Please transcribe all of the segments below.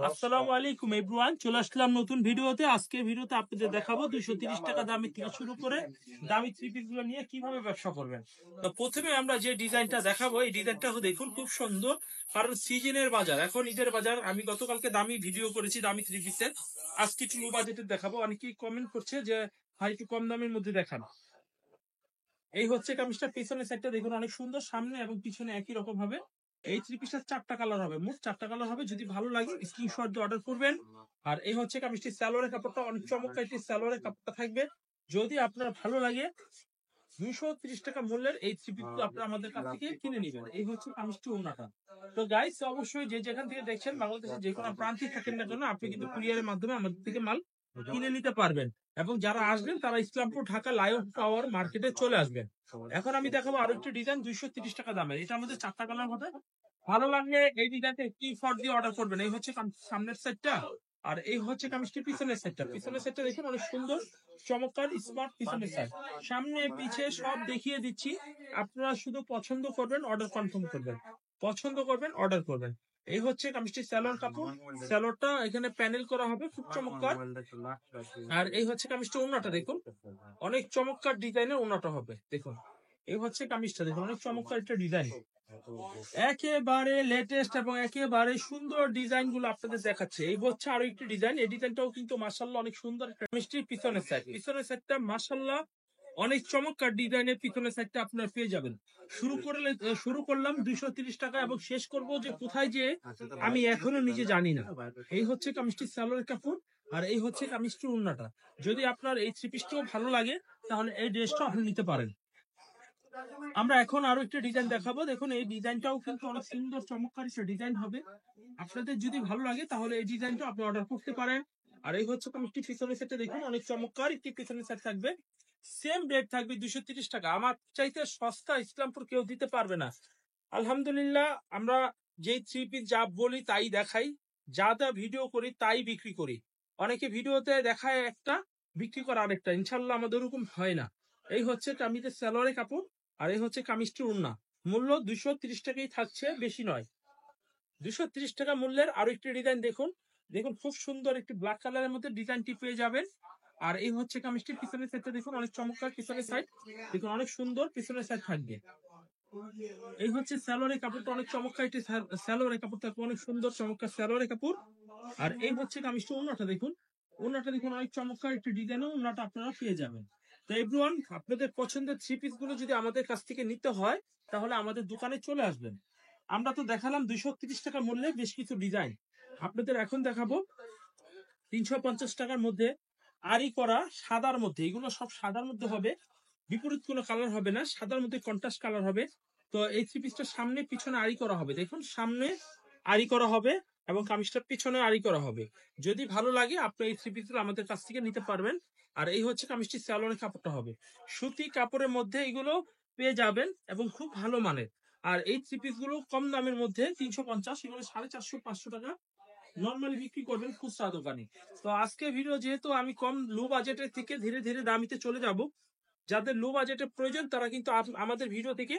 আসসালামু আলাইকুম এভরিওয়ান, চলে আসলাম নতুন ভিডিওতে। আজকে ভিডিওতে আপনাদের দেখাবো 230 টাকা দামি থেকে শুরু করে দামি থ্রি পিস গুলো নিয়ে কিভাবে ব্যবসা করবেন। তো প্রথমে আমরা যে ডিজাইনটা দেখাবো, এই ডিজাইনটা দেখুন, খুব সুন্দর। কারণ সিজনের বাজার, এখন ঈদের বাজার। আমি গতকালকে দামি ভিডিও করেছি দামি থ্রি পিসের, আজকে একটু লো বাজেটের দেখাবো। অনেকেই কমেন্ট করছে যে ভাই একটু কম দামের মধ্যে দেখান। এই হচ্ছে কামিজটা, পিছনের সাইডটা দেখুন অনেক সুন্দর, সামনে এবং পিছনে একই রকম হবে। এই থ্রি পিসটার 4টা কালার হবে, মোট 4টা কালার হবে। যদি ভালো লাগে স্ক্রিনশট দিয়ে অর্ডার করবেন। আর এই হচ্ছে কামিজটি, সালোয়ারের কাপড়টা অনেক চমৎকার, একটি সালোয়ারের কাপড়টা থাকবে। যদি আপনার ভালো লাগে 230 টাকা মূল্যের এই থ্রি পিস আপনারা আমাদের কাছ থেকে কিনে নেবেন। এই হচ্ছে কামিজটি, ওড়নাটা। তো গাইস, অবশ্যই যে যেখান থেকে দেখছেন, বাংলাদেশের যে কোনো প্রান্তে থাকেন না কেন, আপনি কিন্তু কুরিয়ারের মাধ্যমে আমাদের থেকে মাল কিনে নিতে পারবেন। এবং যারা আসবেন তারা ইসলামপুর ঢাকা লায়ন টাওয়ার মার্কেটে চলে আসবেন। এখন আমি দেখাবো আরো একটি ডিজাইন 230 টাকা দামের। এটা আমাদের 4টা কালার হবে। ভালো লাগলে এই ডিজাইনটা একটি ফট দিয়ে অর্ডার করবেন। এই হচ্ছে সামনের সাইডটা, আর এই হচ্ছে কামিজটির পিছনের সাইডটা। পিছনের সাইডটা দেখুন অনেক সুন্দর, চমৎকার, স্মার্ট পিছনের সাইড। সামনে পিছে সব দেখিয়ে দিচ্ছি, আপনারা শুধু পছন্দ করবেন, অর্ডার কনফার্ম করবেন, পছন্দ করবেন, অর্ডার করবেন। এই হচ্ছে কামিজটির সালোয়ার কাপড়। সালোয়ারটা এখানে প্যানেল করা হবে, খুব চমৎকার। আর এই হচ্ছে কামিজটা, ওড়নাটা দেখুন অনেক চমৎকার ডিজাইনের ওড়নাটা হবে। দেখুন এই হচ্ছে কামিজটা, দেখুন অনেক চমৎকার একটা ডিজাইন, একেবারে লেটেস্ট এবং একেবারে সুন্দর ডিজাইন গুলো আপনাদের দেখাচ্ছে। এই হচ্ছে আরো একটি ডিজাইন। এই ডিজাইনটাও কিন্তু মাশাআল্লাহ অনেক সুন্দর একটা মিষ্টি। পিছনের সাইড, পিছনের সাইডটা মাশাআল্লাহ অনেক চমৎকার ডিজাইনের পিছনের সাইডটা আপনারা পেয়ে যাবেন। শুরু করলাম 230 টাকা এবং শেষ করব যে কোথায়, যে আমি এখনো নিজে জানি না। এই হচ্ছে কামিজটি সালোয়ারের কাপড়, আর এই হচ্ছে কামিজটি ওড়নাটা। যদি আপনার এই থ্রি পিসটাও ভালো লাগে, তাহলে এই ড্রেসটা আপনি নিতে পারেন। আমরা এখন আরো একটা ডিজাইন দেখাবো। দেখুন এই ডিজাইনটাও কিন্তু অনেক সুন্দর, চমৎকার একটা ডিজাইন হবে। আপনাদের যদি ভালো লাগে তাহলে এই ডিজাইনটা আপনি অর্ডার করতে পারেন। আর এই হচ্ছে কামিজটি, পিছনের সেটটা দেখুন অনেক চমৎকার একটি পিছনের সেট থাকবে। সেম রেট থাকবে 230 টাকা। আমার চাইতে সস্তা ইসলামপুর কেউ দিতে পারবে না। আলহামদুলিল্লাহ, আমরা যেই থ্রি পিস যা বলি তাই দেখাই, যা যা ভিডিও করি তাই বিক্রি করি। অনেকে ভিডিওতে দেখায় একটা, বিক্রি করে আরেকটা। ইনশাল্লাহ আমাদের ওরকম হয় না। এই হচ্ছে কামিজের সালোয়ারের কাপড়, আর এই হচ্ছে কামিজটি ওড়না। মূল্য 230 টাকাই থাকছে, বেশি নয়। 230 টাকা মূল্যের আরো একটি ডিজাইন দেখুন। দেখুন খুব সুন্দর একটি ব্ল্যাক কালারের মধ্যে ডিজাইনটি পেয়ে যাবেন। আর এই হচ্ছে কামিজটির পিছনের সাইডটা দেখুন অনেক চমৎকার, পিছনের সাইড দেখুন অনেক সুন্দর, পিছনের সাইড থাকবে। এই হচ্ছে সালোয়ারের কাপড়টা, অনেক চমৎকার একটি সালোয়ারের কাপড় থাকবে, অনেক সুন্দর চমৎকার সালোয়ারের কাপড়। আর এই হচ্ছে কামিজটি, ওড়নাটা দেখুন, ওড়নাটা দেখুন অনেক চমৎকার একটি ডিজাইন, ওড়নাটা আপনারা পেয়ে যাবেন। তো এভরিওয়ান, আপনাদের পছন্দের থ্রি পিস গুলো যদি আমাদের কাছ থেকে নিতে হয়, তাহলে আমাদের দোকানে চলে আসবেন। আমরা তো দেখালাম 230 টাকা মূল্যে বেশ কিছু ডিজাইন, আপনাদের এখন দেখাবো 350 টাকার মধ্যে আরি করা সাদার মধ্যে। এগুলো সব সাদার মধ্যে হবে, বিপরীত কোনো কালার হবে না, সাদার মধ্যে কন্ট্রাস্ট কালার হবে। তো এই থ্রি পিসটা সামনে পিছনে আরি করা হবে। দেখুন সামনে আরি করা হবে এবং কামিজটার পিছনে আরি করা হবে। যদি ভালো লাগে আপনি এই থ্রি পিসগুলো আমাদের কাছ থেকে নিতে পারবেন। আর এই হচ্ছে কামিজটি, সালোয়ারের কাপড়টা হবে সুতি কাপড়ের মধ্যে, এগুলো পেয়ে যাবেন এবং খুব ভালো মানের। আর এই থ্রি পিস গুলো কম দামের মধ্যে 350, এগুলো 450-500 টাকা নর্মালি বিক্রি করবেন খুচরা দোকানে। তো আজকে ভিডিও যেহেতু আমি কম লো বাজেটের থেকে ধীরে ধীরে দামিতে চলে যাব, যাদের লো বাজেটের প্রয়োজন তারা কিন্তু আমাদের ভিডিও থেকে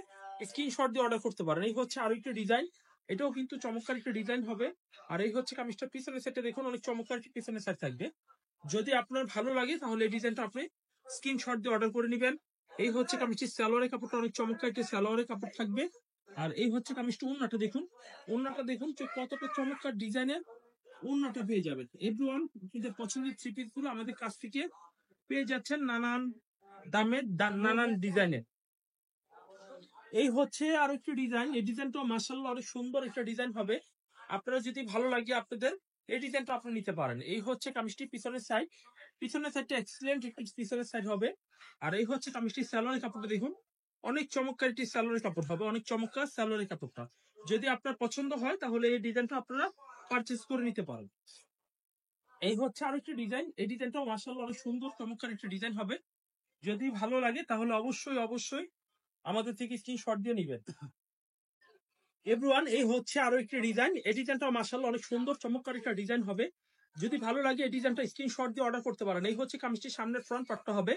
স্ক্রিনশট দিয়ে অর্ডার করতে পারেন। এই হচ্ছে আরো একটা ডিজাইন, এটাও কিন্তু চমৎকার একটা ডিজাইন হবে। আর এই হচ্ছে কামিজটার পিছনের সাইডটা দেখুন অনেক চমৎকার একটা পিছনের সাইড থাকবে। যদি আপনার ভালো লাগে তাহলে এই ডিজাইনটা আপনি স্ক্রিনশট দিয়ে অর্ডার করে নেবেন। এই হচ্ছে কামিজটির সালোয়ারের কাপড়টা, অনেক চমৎকার একটা সালোয়ারের কাপড় থাকবে। আর এই হচ্ছে কামিজটি, ওড়নাটা দেখুন, ওড়নাটা দেখুন যে কতটা চমৎকার ডিজাইনের ওড়নাটা পেয়ে যাবেন। এভরিওয়ান, আপনাদের পছন্দের থ্রি পিস গুলো আমাদের কাছ থেকে পেয়ে যাচ্ছেন নানান দামের, নানান ডিজাইনের। এই হচ্ছে আর একটি ডিজাইন, এই ডিজাইনটা মাশাআল্লাহ অনেক সুন্দর একটা ডিজাইন হবে। আপনারা যদি ভালো লাগে আপনাদের, এই ডিজাইনটা আপনি নিতে পারেন। এই হচ্ছে কামিজটি, পিছনের সাইড, পিছনের সাইডটা এক্সিলেন্ট একটি পিছনের সাইড হবে। আর এই হচ্ছে কামিজটি, সালোয়ারের কাপড়টা দেখুন অনেক চমৎকার একটি সালোয়ারের কাপড় হবে, অনেক চমৎকার সালোয়ারের কাপড়টা। যদি আপনার পছন্দ হয় তাহলে এই ডিজাইনটা আপনারা পারচেজ করে নিতে পারেন। এই হচ্ছে আরেকটি ডিজাইন, এই ডিজাইনটাও মাশাআল্লাহ অনেক সুন্দর চমৎকার একটা ডিজাইন হবে। যদি ভালো লাগে তাহলে অবশ্যই অবশ্যই আমাদের থেকে স্ক্রিনশট দিয়ে নেবেন। এভরিওয়ান, এই হচ্ছে আরো একটি ডিজাইন, এই ডিজাইনটাও মাশাআল্লাহ অনেক সুন্দর চমৎকার একটা ডিজাইন হবে। যদি ভালো লাগে এই ডিজাইনটা স্ক্রিনশট দিয়ে অর্ডার করতে পারেন। এই হচ্ছে কামিজটির সামনের ফ্রন্ট পার্টটা হবে।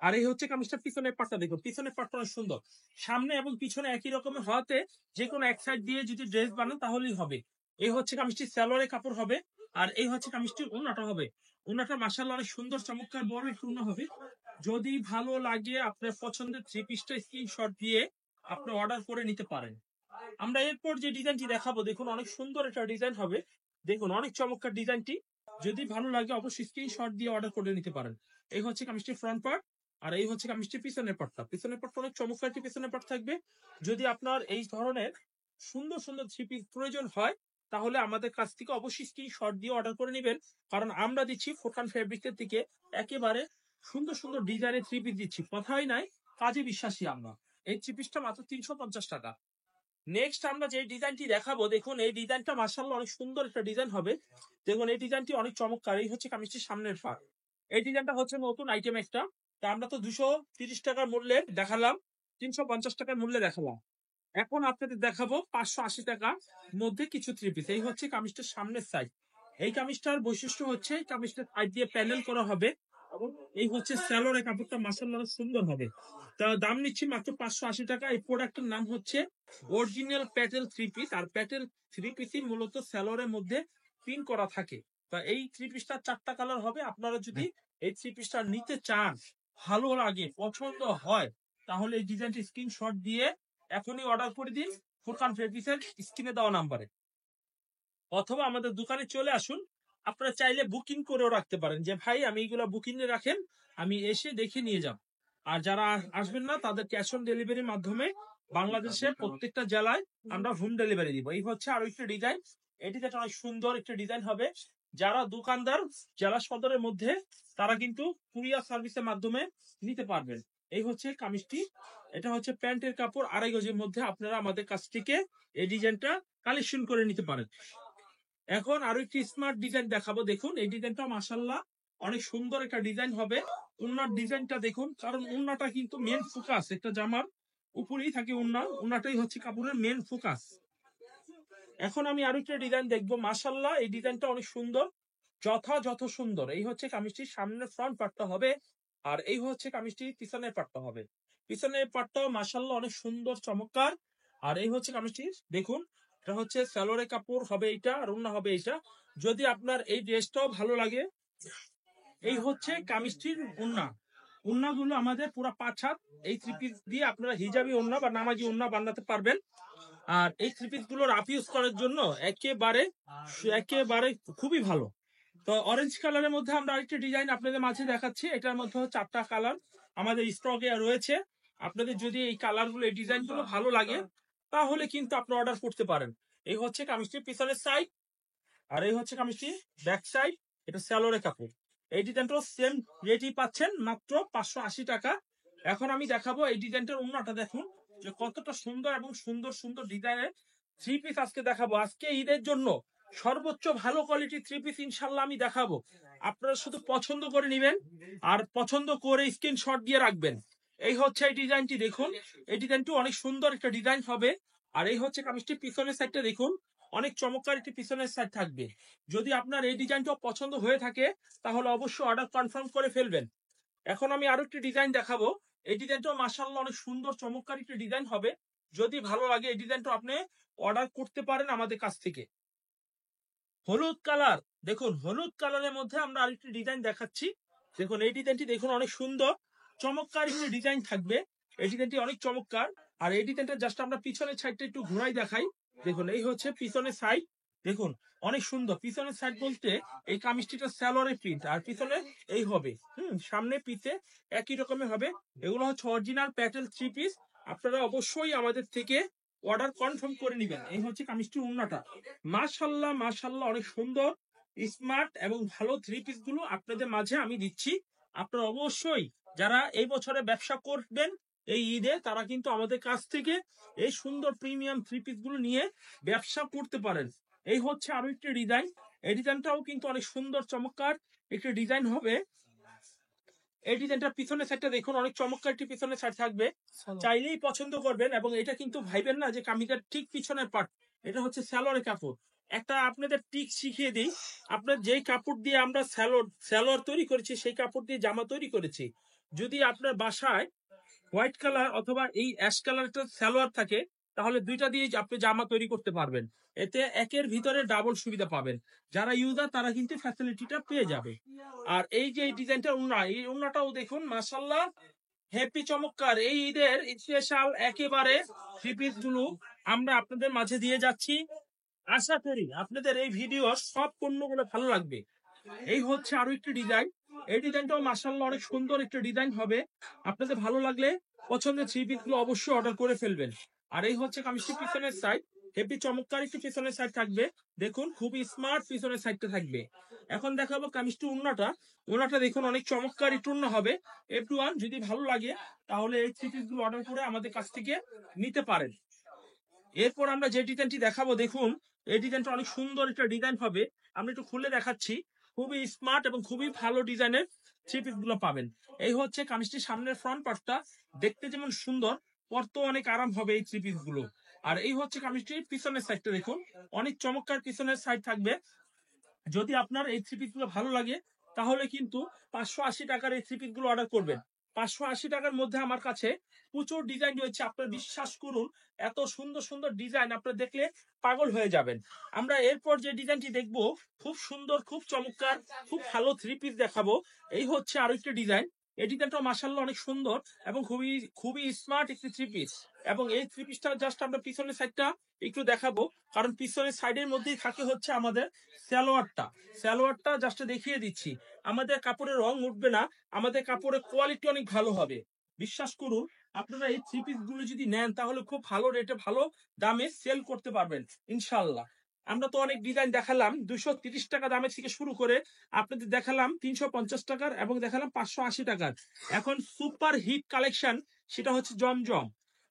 আর এই হচ্ছে কামিজটার পিছনের পার্টটা দেখুন, পিছনের পার্টটা অনেক সুন্দর, সামনে এবং পিছনে একই রকমের হওয়াতে যে কোনো এক সাইড দিয়ে যদি ড্রেস বানান তাহলেই হবে। এই হচ্ছে কামিজটির সালোয়ারের কাপড় হবে, আর এই হচ্ছে কামিজটির ওড়নাটা হবে। ওড়নাটা মাশাআল্লাহ অনেক সুন্দর চমৎকার বড় একটু ওড়না হবে। যদি ভালো লাগে আপনার পছন্দের থ্রি পিসটা স্ক্রিনশট দিয়ে আপনি অর্ডার করে নিতে পারেন। আমরা এরপর যে ডিজাইনটি দেখাবো দেখুন অনেক সুন্দর একটা ডিজাইন হবে। দেখুন অনেক চমৎকার ডিজাইনটি, যদি ভালো লাগে অবশ্যই স্ক্রিনশট দিয়ে অর্ডার করে নিতে পারেন। এই হচ্ছে কামিজটির ফ্রন্ট পার্ট, আর এই হচ্ছে কামিজটির পিছনের পার্টটা। পিছনের পার্টটা অনেক চমৎকার একটি পিছনের পার্ট থাকবে। যদি আপনার এই ধরনের সুন্দর সুন্দর থ্রি পিস প্রয়োজন হয় তাহলে আমাদের কাছ থেকে অবশ্যই স্ক্রিনশট দিয়ে অর্ডার করে নেবেন, কারণ আমরা দিচ্ছি ফোরকান ফেব্রিক্সের থেকে একেবারে সুন্দর সুন্দর ডিজাইনের থ্রি পিস দিচ্ছি। কথাই নাই, কাজে বিশ্বাসী আমরা। এই থ্রি পিসটা মাত্র 350 টাকা। নেক্সট আমরা যে ডিজাইনটি দেখাবো দেখুন এই ডিজাইনটা মাশাআল্লাহ অনেক সুন্দর একটা ডিজাইন হবে। দেখুন এই ডিজাইনটি অনেক চমৎকার। এই হচ্ছে কামিজটির সামনের পার্ট। এই ডিজাইনটা হচ্ছে নতুন আইটেম একটা। তা আমরা তো 230 টাকার মূল্যে দেখালাম, 350 টাকার মূল্যে দেখালাম। এখন আপনাদের দেখাবো 580 টাকার মধ্যে কিছু থ্রি পিস। এই হচ্ছে কামিজটার সামনের সাইড। এই কামিজটার বৈশিষ্ট্য হচ্ছে কামিজটার সাইড দিয়ে প্যানেল করা হবে এবং এই হচ্ছে সালোয়ারের কাপড়টা মাশাআল্লাহ সুন্দর হবে। তা দাম নিচ্ছি মাত্র 580 টাকা। এই প্রোডাক্টের নাম হচ্ছে অরিজিনাল প্যাটেল থ্রি পিস। আর প্যাটেল থ্রি পিসই মূলত সালোয়ারের মধ্যে পিন করা থাকে। তা এই থ্রি পিসটা 4টা কালার হবে। আপনারা যদি এই থ্রি পিসটা নিতে চান, ভালো লাগে, পছন্দ হয়, তাহলে এই ডিজাইনটি স্ক্রিনশট দিয়ে এখনই অর্ডার করে দিন ফুরকান ফেব্রিক্সের স্ক্রিনে দেওয়া নাম্বারে, অথবা আমাদের দোকানে চলে আসুন। আপনারা চাইলে বুকিং করেও রাখতে পারেন যে ভাই আমি এইগুলো বুকিং এ রাখেন, আমি এসে দেখে নিয়ে যাব। আর যারা আসবেন না তাদের ক্যাশ অন ডেলিভারির মাধ্যমে বাংলাদেশের প্রত্যেকটা জেলায় আমরা হোম ডেলিভারি দিব। এই হচ্ছে আরো একটা ডিজাইন। এটি একটা অনেক সুন্দর একটা ডিজাইন হবে। যারা দোকানদার জেলা সদরের মধ্যে তারা কিন্তু কুরিয়ার সার্ভিসের মাধ্যমে নিতে পারবেন। এই হচ্ছে কামিজটি। এটা হচ্ছে প্যান্টের কাপড়, 2.5 গজের মধ্যে আপনারা আমাদের কাছ থেকে এই ডিজাইনটা কালেকশন করে নিতে পারেন। এখন আরো একটি স্মার্ট ডিজাইন দেখাবো। দেখুন এই ডিজাইনটা মাশাআল্লাহ অনেক সুন্দর একটা ডিজাইন হবে। ওড়নার ডিজাইনটা দেখুন, কারণ ওড়নাটা কিন্তু মেন ফোকাস। একটা জামার উপরেই থাকে ওড়না, ওড়নাটাই হচ্ছে কাপড়ের মেন ফোকাস। এখন আমি আরো একটা ডিজাইন দেখবো। মাশাআল্লাহ এই ডিজাইনটা অনেক সুন্দর, যথাযথ সুন্দর। এই হচ্ছে কামিজটির সামনের ফ্রন্ট পার্টটা হবে, আর এই হচ্ছে কামিজটির পিছনের পার্টটা হবে। পিছনের পার্টটাও মাশাআল্লাহ অনেক সুন্দর চমৎকার। আর এই হচ্ছে কামিজটি। দেখুন এটা হচ্ছে সালোয়ারের কাপড় হবে এইটা, আর ওড়না হবে এইটা। যদি আপনার এই ড্রেসটাও ভালো লাগে, এই হচ্ছে কামিজটির ওড়না। ওড়নাগুলো আমাদের পুরো 5 হাত। এই থ্রি পিস দিয়ে আপনারা হিজাবি ওড়না বা নামাজি ওড়না বানাতে পারবেন। আর এই থ্রি পিস গুলো রাফ ইউজ করার জন্য একেবারে একেবারে খুবই ভালো। তো অরেঞ্জ কালারের মধ্যে আমরা আরেকটা ডিজাইন আপনাদের মাঝে দেখাচ্ছি। এটার মধ্যে 4টা কালার আমাদের স্টকে রয়েছে। আপনাদের যদি এই কালার গুলো এই ডিজাইন গুলো ভালো লাগে তাহলে কিন্তু আপনি অর্ডার করতে পারেন। এই হচ্ছে কামিজটির পিছনের সাইড, আর এই হচ্ছে কামিজটি ব্যাক সাইড। এটা সালোয়ারের কাপড়। এই ডিজাইনটাও সেম রেটই পাচ্ছেন, মাত্র 580 টাকা। এখন আমি দেখাবো এই ডিজাইনটার ওড়নাটা। দেখুন যে কতটা সুন্দর এবং সুন্দর সুন্দর ডিজাইনের থ্রি পিস আজকে দেখাবো। আজকে ঈদের জন্য সর্বোচ্চ ভালো কোয়ালিটির থ্রি পিস ইনশাল্লাহ আমি দেখাবো। আপনারা শুধু পছন্দ করে নেবেন, আর পছন্দ করে স্ক্রিনশট দিয়ে রাখবেন। এই হচ্ছে এই ডিজাইনটি। দেখুন এই ডিজাইনটি অনেক সুন্দর একটা ডিজাইন হবে। আর এই হচ্ছে কামিজটির পিছনের সাইডটা। দেখুন অনেক চমৎকার একটি পিছনের সাইড থাকবে। যদি আপনার এই ডিজাইনটা পছন্দ হয়ে থাকে তাহলে অবশ্যই অর্ডার কনফার্ম করে ফেলবেন। এখন আমি আরো একটি ডিজাইন দেখাবো। এই ডিজাইনটাও মাশাআল্লাহ অনেক সুন্দর চমৎকার একটি ডিজাইন হবে। যদি ভালো লাগে এই ডিজাইনটা আপনি অর্ডার করতে পারেন আমাদের কাছ থেকে। হলুদ কালার। দেখুন হলুদ কালারের মধ্যে আমরা আরেকটি ডিজাইন দেখাচ্ছি। দেখুন এই ডিজাইনটি দেখুন অনেক সুন্দর চমৎকার একটি ডিজাইন থাকবে। এই ডিজাইনটি অনেক চমৎকার। আর এই ডিজাইনটা জাস্ট আমরা পিছনের সাইডটা একটু ঘুরাই দেখাই। দেখুন এই হচ্ছে পিছনের সাইড। দেখুন অনেক সুন্দর পিছনের সাইড বলতে এই কামিজটিটা সালোয়ারের প্রিন্ট, আর পিছনে এই হবে সামনে পিছে একই রকমের হবে। এগুলো হচ্ছে অরিজিনাল প্যাটেল থ্রি পিস। আপনারা অবশ্যই আমাদের থেকে অর্ডার কনফার্ম করে নেবেন। এই হচ্ছে কামিজটির ওড়নাটা। মাশাআল্লাহ মাশাআল্লাহ অনেক সুন্দর স্মার্ট এবং ভালো থ্রি পিস গুলো আপনাদের মাঝে আমি দিচ্ছি। আপনারা অবশ্যই যারা এই বছরে ব্যবসা করবেন এই ঈদে, তারা কিন্তু আমাদের কাছ থেকে এই সুন্দর প্রিমিয়াম থ্রি পিস গুলো নিয়ে ব্যবসা করতে পারেন। এই হচ্ছে আরো একটি ডিজাইন। এই ডিজাইনটাও কিন্তু অনেক সুন্দর চমৎকার একটি ডিজাইন হবে। এই ডিজাইনটার পিছনের সাইডটা দেখুন অনেক চমৎকার একটি পিছনের সাইড থাকবে, চাইলেই পছন্দ করবেন। এবং এটা কিন্তু ভাইবেন না যে কামিজের ঠিক পিছনের পার্ট, এটা হচ্ছে সালোয়ারের কাপড়। একটা আপনাদের টিক শিখিয়ে দিই। আপনার যেই কাপড় দিয়ে আমরা সালোয়ার তৈরি করেছি সেই কাপড় দিয়ে জামা তৈরি করেছি। যদি আপনার বাসায় হোয়াইট কালার অথবা এই অ্যাশ কালার একটা সালোয়ার থাকে তাহলে দুইটা দিয়ে আপনি জামা তৈরি করতে পারবেন। এতে একের ভিতরে ডাবল সুবিধা পাবেন। যারা ইউজার তারা কিন্তু ফ্যাসিলিটিটা পেয়ে যাবে। আর এই যে ডিজাইনটা ওড়না, এই ওড়নাটাও দেখুন মাশাআল্লাহ হ্যাপি চমৎকার। এই ঈদের স্পেশাল একেবারে থ্রি পিস গুলো আমরা আপনাদের মাঝে দিয়ে যাচ্ছি। আশা করি আপনাদের এই ভিডিও সব পণ্যগুলো ভালো লাগবে। এই হচ্ছে আরো একটি ডিজাইন। এই ডিজাইনটাও মাশাআল্লাহ অনেক সুন্দর একটা ডিজাইন হবে। আপনাদের ভালো লাগলে পছন্দের থ্রি পিস গুলো অবশ্যই অর্ডার করে ফেলবেন। আর এই হচ্ছে কামিজটির পিছনের সাইড। হেভি চমৎকার একটি পিছনের সাইড থাকবে। দেখুন খুবই স্মার্ট পিছনের সাইডটা থাকবে। এখন দেখাবো কামিজটি উন্নাটা। উন্নাটা দেখুন অনেক চমৎকার একটু উন্না হবে। এভরিওয়ান যদি ভালো লাগে তাহলে এই থ্রি পিস গুলো অর্ডার করে আমাদের কাছ থেকে নিতে পারেন। এরপর আমরা যে ডিজাইনটি দেখাবো দেখুন, এই ডিজাইনটা অনেক সুন্দর একটা ডিজাইন হবে। আমি একটু খুলে দেখাচ্ছি। খুবই স্মার্ট এবং খুবই ভালো ডিজাইনের থ্রি পিস গুলো পাবেন। এই হচ্ছে কামিজটির সামনের ফ্রন্ট পার্টটা, দেখতে যেমন সুন্দর পরতেও অনেক আরাম হবে এই থ্রি পিস গুলো। আর এই হচ্ছে কামিজটির পিছনের সাইডটা দেখুন, অনেক চমৎকার পিছনের সাইড থাকবে। যদি আপনার এই থ্রি পিস গুলো ভালো লাগে তাহলে কিন্তু 580 টাকার এই থ্রি পিস গুলো অর্ডার করবেন। 580 টাকার মধ্যে আমার কাছে প্রচুর ডিজাইন রয়েছে। আপনার বিশ্বাস করুন, এত সুন্দর সুন্দর ডিজাইন আপনার দেখলে পাগল হয়ে যাবেন। আমরা এরপর যে ডিজাইনটি দেখবো খুব সুন্দর, খুব চমৎকার, খুব ভালো থ্রি পিস দেখাবো। এই হচ্ছে আরো একটা ডিজাইন। এই ডিজাইনটা মাশাআল্লাহ অনেক সুন্দর এবং খুবই খুবই স্মার্ট একটি থ্রি পিস। এবং এই থ্রি পিসটা জাস্ট আমরা পিছনের সাইডটা একটু দেখাবো, কারণ পিছনের সাইডের মধ্যেই থাকে হচ্ছে আমাদের সালোয়ারটা। সালোয়ারটা জাস্ট দেখিয়ে দিচ্ছি। আমাদের কাপড়ের রং উঠবে না, আমাদের কাপড়ের কোয়ালিটি অনেক ভালো হবে। বিশ্বাস করুন, আপনারা এই থ্রি পিস গুলো যদি নেন তাহলে খুব ভালো রেটে ভালো দামে সেল করতে পারবেন ইনশাল্লাহ। আমরা তো অনেক ডিজাইন দেখালাম 230 টাকা দামের থেকে শুরু করে আপনাদের দেখালাম 350 টাকার এবং দেখালাম 580 টাকার। এখন সুপার হিট কালেকশন, সেটা হচ্ছে জমজম।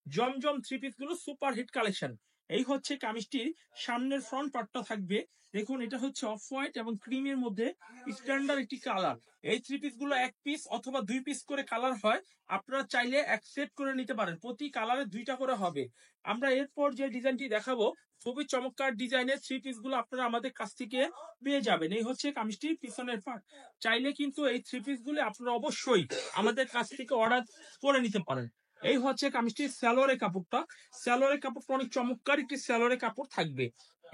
জমজম থ্রি পিস গুলো সুপার হিট কালেকশন। এই হচ্ছে কামিজটির সামনের ফ্রন্ট পার্টটা থাকবে। দেখুন এটা হচ্ছে অফ হোয়াইট এবং ক্রিমের মধ্যে স্ট্যান্ডার্ড একটি কালার। এই থ্রি পিস গুলো এক পিস অথবা দুই পিস করে কালার হয়। আপনারা চাইলে এক সেট করে নিতে পারেন, প্রতি কালারে দুইটা করে হবে। আমরা এরপর যে ডিজাইনটি দেখাবো খুবই চমৎকার ডিজাইনের থ্রি পিস গুলো আপনারা আমাদের কাছ থেকে পেয়ে যাবেন। এই হচ্ছে কামিজটির পিছনের পার্ট। চাইলে কিন্তু এই থ্রি পিস গুলো আপনারা অবশ্যই আমাদের কাছ থেকে অর্ডার করে নিতে পারেন। এই হচ্ছে কামিজটির সালোয়ারের কাপড়টা। সালোয়ারের কাপড়টা অনেক চমৎকার একটি সালোয়ারের কাপড় থাকবে।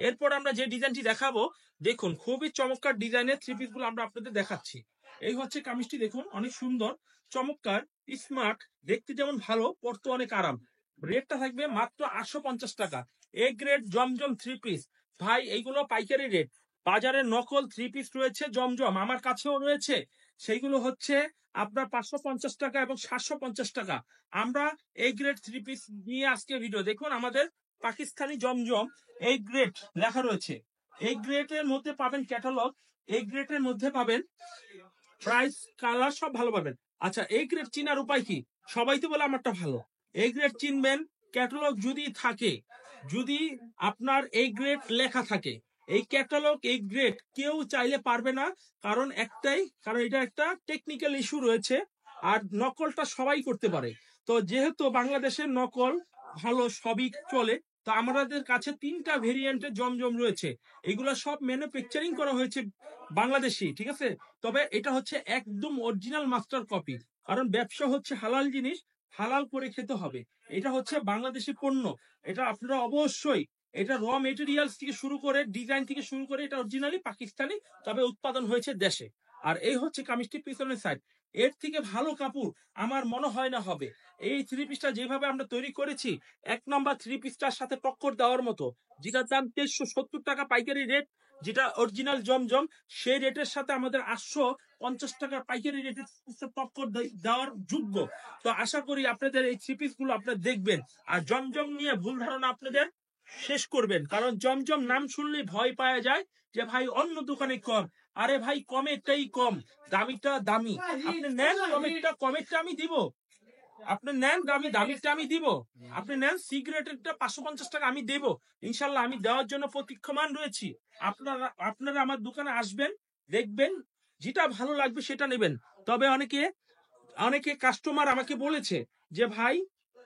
এরপর আমরা যে ডিজাইনটি দেখাবো দেখুন খুবই চমৎকার ডিজাইনের থ্রি পিস গুলো আমরা আপনাদের দেখাচ্ছি। এই হচ্ছে কামিজটি দেখুন অনেক সুন্দর চমৎকার স্মার্ট, দেখতে যেমন ভালো পরতে অনেক আরাম। রেটটা থাকবে মাত্র 850 টাকা। A grade Zamzam three piece. ভাই এইগুলো পাইকারি রেট। বাজারে নকল থ্রি পিস রয়েছে জমজম, আমার কাছেও রয়েছে। সেইগুলো হচ্ছে আপনার 550 টাকা এবং 750 টাকা। আমরা এই গ্রেড থ্রি পিস নিয়ে আজকে ভিডিও দেখুন। আমাদের পাকিস্তানি জমজম এই গ্রেড লেখা রয়েছে। এই গ্রেডের মধ্যে পাবেন ক্যাটালগ, এই গ্রেডের মধ্যে পাবেন প্রাইস, কালার সব ভালো পাবেন। আচ্ছা, এই গ্রেড চিনার উপায় কি? সবাই তো বলে আমারটা ভালো। এই গ্রেড চিনবেন ক্যাটালগ যদি থাকে, যদি আপনার এই গ্রেড লেখা থাকে। এই ক্যাটালগ এই গ্রেড কেউ চাইলে পারবে না, কারণ একটাই কারণ এটা একটা টেকনিক্যাল ইস্যু রয়েছে। আর নকলটা সবাই করতে পারে। তো যেহেতু বাংলাদেশের নকল ভালো সবই চলে, তো আমাদের কাছে 3টা ভেরিয়েন্টের জমজম রয়েছে। এগুলো সব ম্যানুফ্যাকচারিং করা হয়েছে বাংলাদেশি, ঠিক আছে। তবে এটা হচ্ছে একদম অরিজিনাল মাস্টার কপি, কারণ ব্যবসা হচ্ছে হালাল জিনিস, হালাল করে খেতে হবে। এটা হচ্ছে বাংলাদেশি পণ্য। এটা আপনারা অবশ্যই, এটা র মেটেরিয়ালস থেকে শুরু করে ডিজাইন থেকে শুরু করে এটা অরিজিনালি পাকিস্তানি, তবে উৎপাদন হয়েছে দেশে। আর এই হচ্ছে কামিজটির পিছনের সাইড। এর থেকে ভালো কাপড় আমার মনে হয় না হবে। এই থ্রি পিসটা যেভাবে আমরা তৈরি করেছি, 1 নম্বর থ্রি পিসটার সাথে টক্কর দেওয়ার মতো। যেটার দাম 2370 টাকা পাইকারি রেট, যেটা অরিজিনাল জমজম, সেই রেটের সাথে আমাদের 850 টাকার পাইকারি রেটের টক্কর দেওয়ার যোগ্য। তো আশা করি আপনাদের এই থ্রি পিস গুলো আপনারা দেখবেন। আর জমজম নিয়ে ভুল ধারণা আপনাদের শেষ করবেন, কারণ জমজম নাম শুনলে ভয় পাওয়া যায় যে ভাই অন্য দোকানে কম। আরে ভাই কমেরটাই কম, দামিটা দামি। আপনি নেন কমেরটা, কমেরটা আমি দিব। আপনি নেন দামিরটা আমি দিব। আপনি নেন সিগারেটেরটা 550 টাকা আমি দেব। ইনশাল্লাহ আমি দেওয়ার জন্য প্রতীক্ষমান রয়েছি। আপনারা আমার দোকানে আসবেন, দেখবেন, যেটা ভালো লাগবে সেটা নেবেন। তবে অনেকে কাস্টমার আমাকে বলেছে যে ভাই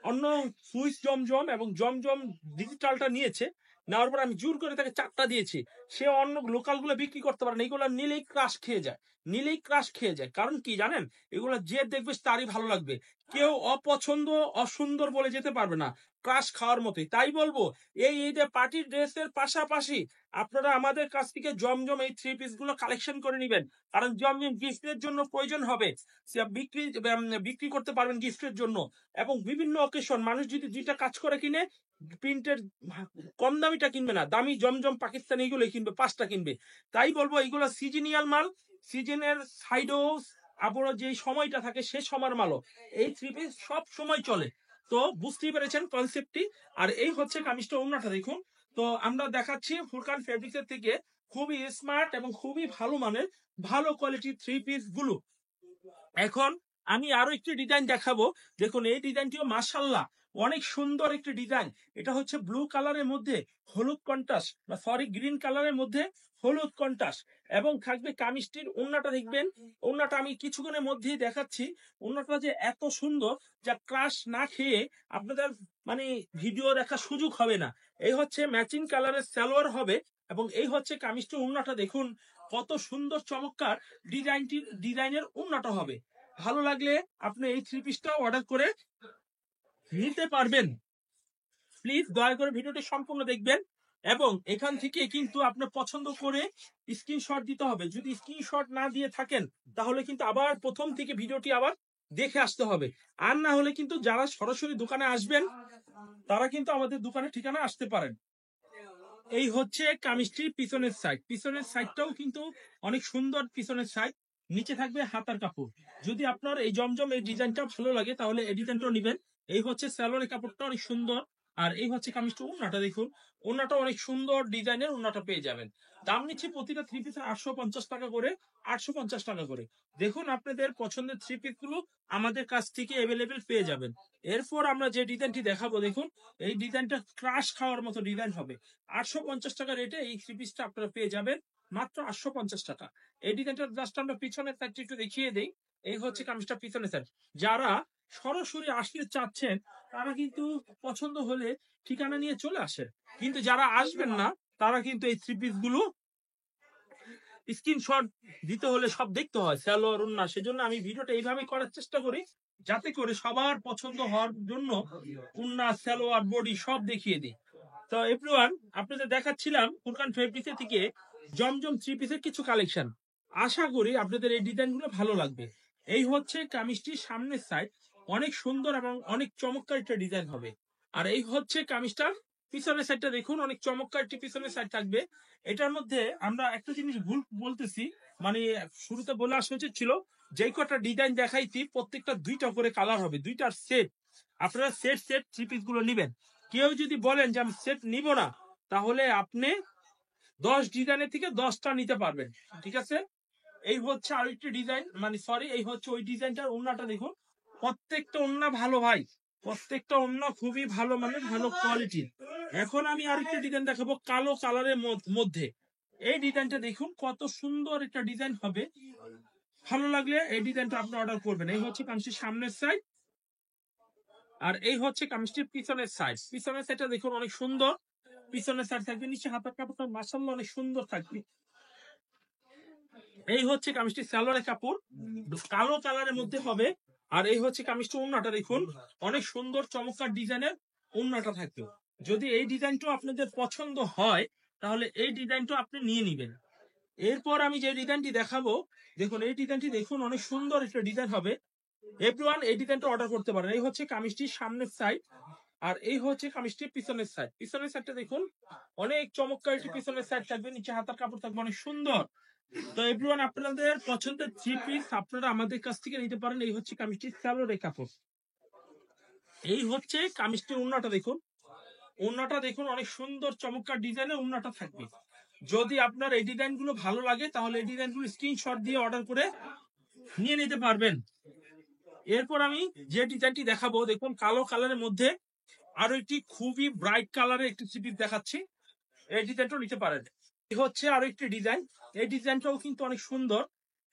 অন্য সুইস জমজম এবং জমজম ডিজিটালটা নিয়েছে, নেওয়ার পর আমি জোর করে তাকে 4টা দিয়েছি। সে অন্য লোকাল গুলো বিক্রি করতে পারে না, এগুলো নিলেই ক্রাশ খেয়ে যায়, নিলেই ক্রাশ খেয়ে যায়। কারণ কি জানেন, এগুলো যে দেখবে তারই ভালো লাগবে, কেউ অপছন্দ অসুন্দর বলে যেতে পারবে না, ক্রাশ খাওয়ার মতোই। তাই বলবো এই ঈদে পার্টি ড্রেসের পাশাপাশি আপনারা আমাদের কাছ থেকে জমজম এই 3 পিস গুলো কালেকশন করে নেবেন। কারণ জমজম গিফটের জন্য প্রয়োজন হবে, বিক্রি বিক্রি করতে পারবেন গিফটের জন্য। এবং বিভিন্ন অকেশন মানুষ যদি 2টা কাজ করে কিনে, প্রিন্টের কম দামিটা কিনবে না, দামি জমজম পাকিস্তানি এগুলো কিনবে, 5টা কিনবে। তাই বলবো এইগুলো সিজনিয়াল মাল, সিজনের সাইডও আবারও যে সময়টা থাকে সে সময়ের মালও এই 3 পিস সব সময় চলে। তো বুঝতেই পেরেছেন কনসেপ্টটি। আর এই হচ্ছে কামিজটা, ওড়নাটা দেখুন। তো আমরা দেখাচ্ছি ফুরকান ফেব্রিক্সের থেকে খুবই স্মার্ট এবং খুবই ভালো মানের ভালো কোয়ালিটির 3 পিস গুলো। এখন আমি আরো একটি ডিজাইন দেখাবো। দেখুন এই ডিজাইনটিও মাশাআল্লাহ অনেক সুন্দর একটি ডিজাইন। এটা হচ্ছে ব্লু কালারের মধ্যে হলুদ কন্ট্রাস্ট, বা সরি গ্রিন কালারের মধ্যে হলুদ কন্ট্রাস্ট, এবং থাকবে কামিজটির ওড়নাটা দেখবেন। ওড়নাটা আমি কিছুক্ষণের মধ্যেই দেখাচ্ছি। ওড়নাটা যে এত সুন্দর, যা ক্রাশ না খেয়ে আপনাদের মানে ভিডিও দেখার সুযোগ হবে না। এই হচ্ছে ম্যাচিং কালারের সালোয়ার হবে, এবং এই হচ্ছে কামিজটির ওড়নাটা দেখুন কত সুন্দর চমৎকার ডিজাইনের ওড়নাটা হবে। ভালো লাগলে আপনি এই 3 পিসটা অর্ডার করে নিতে পারবেন। প্লিজ দয়া করে ভিডিওটি সম্পূর্ণ দেখবেন, এবং এখান থেকে কিন্তু আপনার পছন্দ করে স্ক্রিনশট দিতে হবে। যদি স্ক্রিনশট না দিয়ে থাকেন তাহলে কিন্তু আবার প্রথম থেকে ভিডিওটি আবার দেখে আসতে হবে। আর না হলে কিন্তু যারা সরাসরি দোকানে আসবেন তারা কিন্তু আমাদের দোকানে ঠিকানা আসতে পারেন। এই হচ্ছে কামিজটির পিছনের সাইড, পিছনের সাইডটাও কিন্তু অনেক সুন্দর। পিছনের সাইড নিচে থাকবে হাতার কাপড়। যদি আপনার এই জমজম এই ডিজাইনটা ভালো লাগে তাহলে এই ডিজাইনটাও নেবেন। এই হচ্ছে সালোয়ারের কাপড়টা অনেক সুন্দর। আর এই হচ্ছে কামিজটা, ওড়নাটা দেখুন, ওড়নাটা অনেক সুন্দর ডিজাইনের ওড়নাটা পেয়ে যাবেন। দাম নিচ্ছে প্রতিটা 3 পিসে 850 টাকা করে, 850 টাকা করে। দেখুন আপনাদের পছন্দের 3 পিস গুলো আমাদের কাছ থেকে অ্যাভেলেবেল পেয়ে যাবেন। এরপর আমরা যে ডিজাইনটি দেখাবো দেখুন, এই ডিজাইনটা ক্রাশ খাওয়ার মতো ডিজাইন হবে। 850 টাকা রেটে এই 3 পিসটা আপনারা পেয়ে যাবেন মাত্র 850 টাকা। এই ডিজাইনটা জাস্ট আমরা পিছনের সাইডটা একটু দেখিয়ে দেই। এই হচ্ছে কামিজটা পিছনের সাইড। যারা সরাসরি আসতে চাচ্ছেন তারা কিন্তু পছন্দ হলে ঠিকানা নিয়ে চলে আসেন, কিন্তু যারা আসবেন না তারা কিন্তু এই 3 পিস গুলো স্ক্রিনশট দিতে হলে সব দেখতে হয় সালোয়ার ওড়না। সেজন্য আমি ভিডিওটা এইভাবেই করার চেষ্টা করি, যাতে করে সবার পছন্দ হওয়ার জন্য ওড়না সালোয়ার বডি সব দেখিয়ে দিই। তো এভরিওয়ান, আপনাদের দেখাচ্ছিলাম ফুরকান ফেব্রিক্স থেকে জমজম 3 পিসের কিছু কালেকশন। আশা করি আপনাদের এই ডিজাইনগুলো ভালো লাগবে। এই হচ্ছে কামিজটির সামনের সাইড, অনেক সুন্দর এবং অনেক চমৎকার একটা ডিজাইন হবে। আর এই হচ্ছে কামিজটার পিছনের সাইডটা দেখুন, অনেক চমৎকার একটি পিছনের সাইড থাকবে। এটার মধ্যে আমরা একটা জিনিস ভুল বলতেছি, মানে শুরুতে বলে আসা উচিত ছিল, যে কটা ডিজাইন দেখাইছি প্রত্যেকটা 2টা করে কালার হবে, 2টার সেট। আপনারা সেট সেট 3 পিস গুলো নিবেন। কেউ যদি বলেন যে আমি সেট নিব না, তাহলে আপনি 10 ডিজাইনের থেকে 10টা নিতে পারবেন, ঠিক আছে? এই হচ্ছে আরেকটি ডিজাইন, মানে সরি এই হচ্ছে ওই ডিজাইনটার ওড়নাটা দেখুন। প্রত্যেকটা ওড়না ভালো ভাই, প্রত্যেকটা ওড়না খুবই ভালো, মানে ভালো কোয়ালিটির। এখন আমি আরেকটা ডিজাইন দেখাবো কালো কালারের মধ্যে। এই ডিজাইনটা দেখুন কত সুন্দর একটা ডিজাইন হবে। ভালো লাগলে এই ডিজাইনটা আপনি অর্ডার করবেন। এই হচ্ছে কামিজটির সামনের সাইড, আর এই হচ্ছে কামিজটির পিছনের সাইড। পিছনের সাইডটা দেখুন অনেক সুন্দর। পিছনের সাইড থাকবে, নিচে হাতার কাপড়টা মাশাআল্লাহ অনেক সুন্দর থাকবে। এই হচ্ছে কামিজটির সালোয়ারের কাপড়, কালো কালারের মধ্যে হবে। আর এই হচ্ছে কামিজটির ওড়নাটা দেখুন, অনেক সুন্দর চমৎকার ডিজাইনের ওড়নাটা থাকবে। যদি এই ডিজাইনটা আপনাদের পছন্দ হয় তাহলে এই ডিজাইনটা আপনি নিয়ে নেবেন। এরপর আমি যে ডিজাইনটি দেখাবো দেখুন, এই ডিজাইনটি দেখুন অনেক সুন্দর একটা ডিজাইন হবে। এভরিওয়ান এই ডিজাইনটা অর্ডার করতে পারেন। এই হচ্ছে কামিজটির সামনের সাইড, আর এই হচ্ছে কামিজটির পিছনের সাইড। পিছনের সাইডটা দেখুন অনেক চমৎকার একটি পিছনের সাইড থাকবে, নিচে হাতার কাপড় থাকবে অনেক সুন্দর। তো এভরিওয়ান আপনাদের পছন্দের 3 পিস আপনারা আমাদের কাছ থেকে নিতে পারেন। এই হচ্ছে কামিজটির সালোয়ারের কাপড়। এই হচ্ছে কামিজটির ওড়নাটা দেখুন, ওড়নাটা দেখুন অনেক সুন্দর চমৎকার ডিজাইনের ওড়নাটা থাকবে। যদি আপনার এই ডিজাইনগুলো ভালো লাগে তাহলে এই ডিজাইনগুলো স্ক্রিনশট দিয়ে অর্ডার করে নিয়ে নিতে পারবেন। এরপর আমি যে ডিজাইনটি দেখাবো দেখুন কালো কালারের মধ্যে আরো একটি খুবই ব্রাইট কালারের একটি থ্রি পিস দেখাচ্ছি। এই ডিজাইনটাও নিতে পারেন। এই হচ্ছে আরো একটি ডিজাইন, এই ডিজাইনটাও কিন্তু অনেক সুন্দর,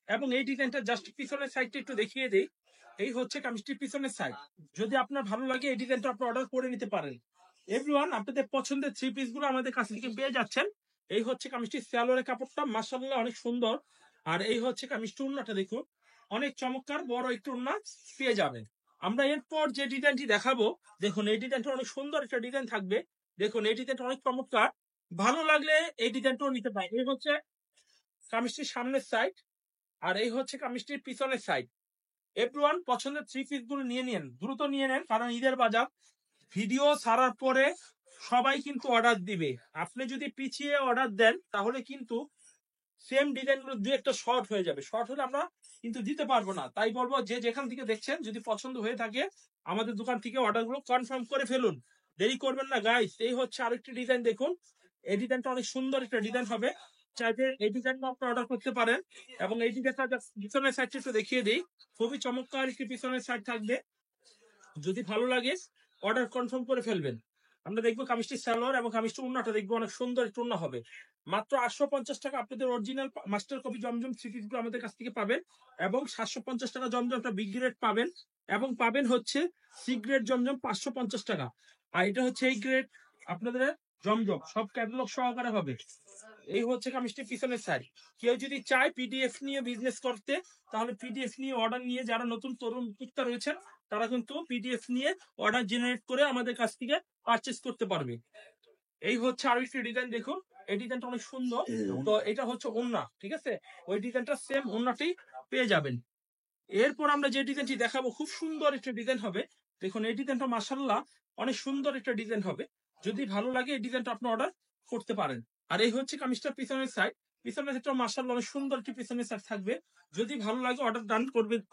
এবং এই ডিজাইনটা জাস্ট পিছনের সাইডটা একটু দেখিয়ে দেই। এই হচ্ছে কামিজটির পিছনের সাইড। যদি আপনার ভালো লাগে এই ডিজাইনটা আপনি অর্ডার করে নিতে পারেন। এভরিওয়ান, আপনাদের পছন্দের থ্রি পিস গুলো আমাদের কাছ থেকে পেয়ে যাচ্ছেন। এই হচ্ছে কামিজটির সালোয়ারের কাপড়টা মাশাআল্লাহ অনেক সুন্দর। আর এই হচ্ছে কামিজটির ওড়নাটা দেখুন, অনেক চমৎকার বড় একটু ওড়না পেয়ে যাবেন। আমরা এরপর যে ডিজাইনটি দেখাবো, দেখুন এই ডিজাইনটা অনেক সুন্দর একটা ডিজাইন থাকবে। দেখুন এই ডিজাইনটা অনেক চমৎকার, ভালো লাগলে এই ডিজাইনটাও নিতে পারেন। এই হচ্ছে কামিজটির সামনের সাইড, আর এই হচ্ছে কামিজটির পিছনের সাইড। এভরিওয়ান, পছন্দের থ্রি পিস গুলো নিয়ে নিন, দ্রুত নিয়ে নেন, কারণ ঈদের বাজার। ভিডিও ছাড়ার পরে সবাই কিন্তু অর্ডার দিবে। আপনি যদি পিছিয়ে অর্ডার দেন তাহলে কিন্তু সেম ডিজাইন গুলো দুই একটা শর্ট হয়ে যাবে, শর্ট হলে আমরা কিন্তু দিতে পারবো না। তাই বলবো, যে যেখান থেকে দেখছেন যদি পছন্দ হয়ে থাকে আমাদের দোকান থেকে অর্ডার গুলো কনফার্ম করে ফেলুন, দেরি করবেন না গাইস। এই হচ্ছে আরেকটি ডিজাইন দেখুন, এই ডিজাইনটা অনেক সুন্দর একটা ডিজাইন হবে। চাইলে এই ডিজাইনটা আপনি অর্ডার করতে পারেন। এবং এই ডিজাইনটা পিছনের সাইডটা একটু দেখিয়ে দিই, খুবই চমৎকার একটি পিছনের সাইড থাকবে। যদি ভালো লাগে অর্ডার কনফার্ম করে ফেলবেন। আমরা দেখবো কামিজটি সালোয়ার এবং কামিজটি ওড়নাটা দেখবো, অনেক সুন্দর একটু ওড়না হবে। মাত্র 850 টাকা আপনাদের অরিজিনাল মাস্টার কপি জমজম থ্রি পিস গুলো আমাদের কাছ থেকে পাবেন। এবং 750 টাকা জমজমটা বিগ গ্রেড পাবেন। এবং পাবেন হচ্ছে সি গ্রেড জমজম 550 টাকা। আর এটা হচ্ছে এই গ্রেড আপনাদের জমজম, সব ক্যাটালগ সহকারে হবে। এই হচ্ছে কামিজটির পিছনের সাইড। কেউ যদি চায় পিডিএফ নিয়ে বিজনেস করতে, তাহলে পিডিএফ নিয়ে অর্ডার নিয়ে, যারা নতুন তরুণ উদ্যোক্তা রয়েছেন তারা কিন্তু পিডিএফ নিয়ে অর্ডার জেনারেট করে আমাদের কাছ থেকে পারচেস করতে পারবে। এই হচ্ছে আরো একটি ডিজাইন দেখুন, এই ডিজাইনটা অনেক সুন্দর। তো এটা হচ্ছে ওড়না, ঠিক আছে, ওই ডিজাইনটা সেম ওড়নাটি পেয়ে যাবেন। এরপর আমরা যে ডিজাইনটি দেখাবো, খুব সুন্দর একটা ডিজাইন হবে। দেখুন এই ডিজাইনটা মাশাআল্লাহ অনেক সুন্দর একটা ডিজাইন হবে। যদি ভালো লাগে এই ডিজাইনটা আপনি অর্ডার করতে পারেন। আর এই হচ্ছে কামিজটার পিছনের সাইড, পিছনের সাইডটা মাশাআল্লাহ অনেক সুন্দর একটি পিছনের সাইড থাকবে। যদি ভালো লাগে অর্ডার ডান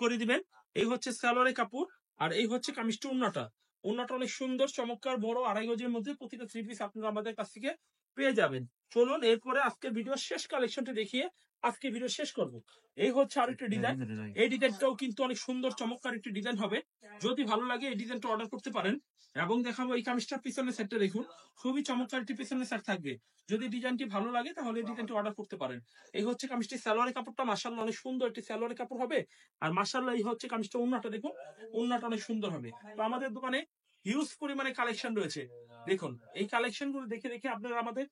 করে দিবেন। এই হচ্ছে সালোয়ারের কাপড়, আর এই হচ্ছে কামিজটা ওড়নাটা। ওড়নাটা অনেক সুন্দর চমৎকার বড়, 2.5 গজের মধ্যে প্রতিটা থ্রি পিস আপনারা আমাদের কাছ থেকে পেয়ে যাবেন। চলুন এরপরে আজকের ভিডিও শেষ কালেকশনটা দেখিয়ে আজকে ভিডিও শেষ করব। এই হচ্ছে আরেকটা ডিজাইন, এই ডিজাইনটাও কিন্তু অনেক সুন্দর চমৎকার একটি ডিজাইন হবে। যদি ভালো লাগে এই ডিজাইনটা অর্ডার করতে পারেন। এবং দেখাবো এই কামিজটার পিছনের সেটটা দেখুন, খুবই চমৎকার একটি পিছনের সেট থাকবে। যদি ডিজাইনটি ভালো লাগে তাহলে এই ডিজাইনটি অর্ডার করতে পারেন। এই হচ্ছে কামিজটি সালোয়ারের কাপড়টা মাশাআল্লাহ অনেক সুন্দর একটি সালোয়ারের কাপড় হবে। আর মাশাআল্লাহ এই হচ্ছে কামিজটা ওড়নাটা দেখুন, ওড়নাটা অনেক সুন্দর হবে। তো আমাদের দোকানে হিউজ পরিমাণে কালেকশন রয়েছে। দেখুন এই কালেকশন গুলো দেখে দেখে আপনারা আমাদের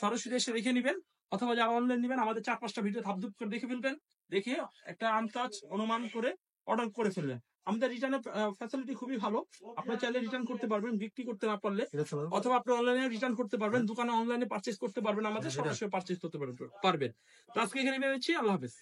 সরাসরি এসে দেখে নিবেন, অথবা যারা অনলাইন নিবেন আমাদের 4-5টা ভিডিও ধাপধুপ করে দেখে ফেলবেন, দেখে একটা আন্দাজ অনুমান করে অর্ডার করে ফেলবেন। আমাদের রিটার্নের ফ্যাসিলিটি খুবই ভালো। আপনি চাইলে রিটার্ন করতে পারবেন বিক্রি করতে না পারলে, অথবা আপনি অনলাইনে রিটার্ন করতে পারবেন, দোকানে অনলাইনে পারচেজ করতে পারবেন, আমাদের সরাসরি পারচেজ করতে পারবেন। তো আজকে এখানে নিচ্ছি, আল্লাহ হাফেজ।